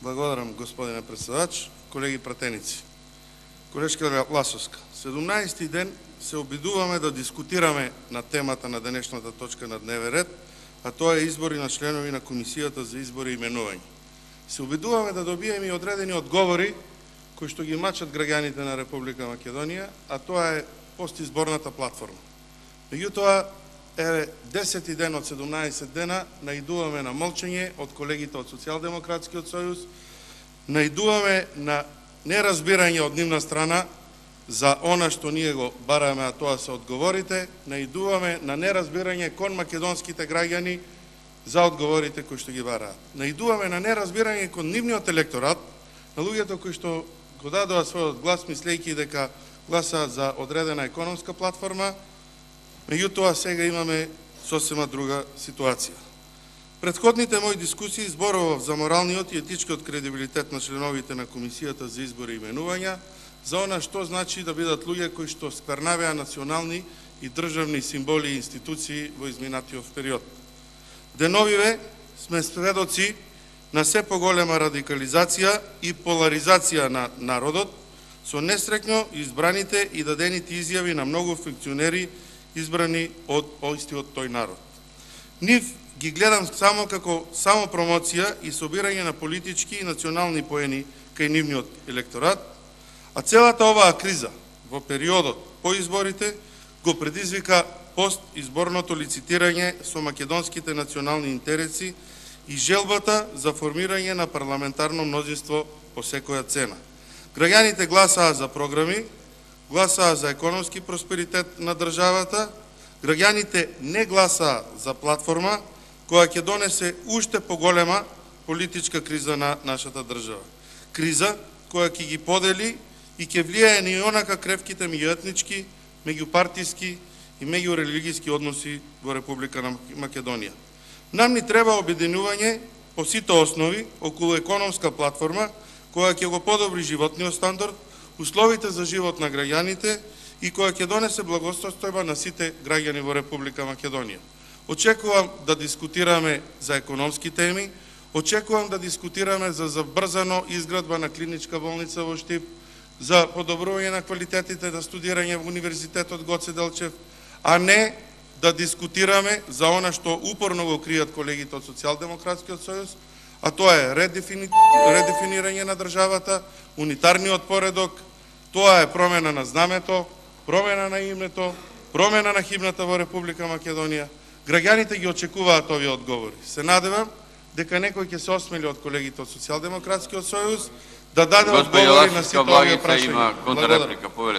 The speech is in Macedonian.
Благодарам, господине председач. Колеги пратеници. Колешка Ласовска, 17-ти ден се обидуваме да дискутираме на темата на денешната точка на дневен ред, а тоа е избори на членови на Комисијата за избори и именување. Се обидуваме да добиеме и одредени одговори кои што ги мачат граѓаните на Република Македонија, а тоа е постизборната платформа. Меѓутоа, 10 ден од 17 дена наидуваме на молчење од колегите од Социјалдемократскиот сојуз, наидуваме на неразбирање од нивна страна за она што ние го бараме, а тоа се одговорите, наидуваме на неразбирање кон македонските граѓани за одговорите кои што ги бараат. Наидуваме на неразбирање кон нивниот електорат, на луѓето кои што го дадоа својот глас, мислејќи дека гласаат за одредена економска платформа. Меѓутоа, сега имаме сосема друга ситуација. Предходните мои дискусии зборував за моралниот и етичкиот кредибилитет на членовите на Комисијата за избори и именувања, за она што значи да бидат луѓе кои што сквернавеа национални и државни символи и институции во изминатиот период. Деновиве сме сведоци на се поголема радикализација и поларизација на народот со несреќно избраните и дадените изјави на многу функционери избрани од истиот тој народ. Нив ги гледам само како само промоција и собирање на политички и национални поени кај нивниот електорат, а целата оваа криза во периодот по изборите го предизвика постизборното лицитирање со македонските национални интереси и желбата за формирање на парламентарно мнозинство по секоја цена. Граѓаните гласаа за програми, гласаа за економски просперитет на државата, граѓаните не гласаа за платформа која ќе донесе уште поголема политичка криза на нашата држава. Криза која ќе ги подели и ќе влијае на онака кревките меѓуетнички, меѓупартиски и меѓурелигијски односи во Република Македонија. Нам ни треба обединување по сите основи околу економска платформа која ќе го подобри животниот стандард, условите за живот на граѓаните и која ќе донесе благосостојба на сите граѓани во Република Македонија. Очекувам да дискутираме за економски теми, очекувам да дискутираме за забрзано изградба на клиничка болница во Штип, за подобрување на квалитетите на студирање во Универзитетот Гоце Делчев, а не да дискутираме за она што упорно го кријат колегите од Социјалдемократскиот сојуз, а тоа е редефинирање на државата, унитарниот поредок, тоа е промена на знамето, промена на името, промена на химната во Република Македонија. Граѓаните ги очекуваат овие одговори. Се надевам дека некој ќе се осмели од колегите од Социјалдемократскиот сојуз да даде одговори на сите овие прашања. Има контрреплика, повелете.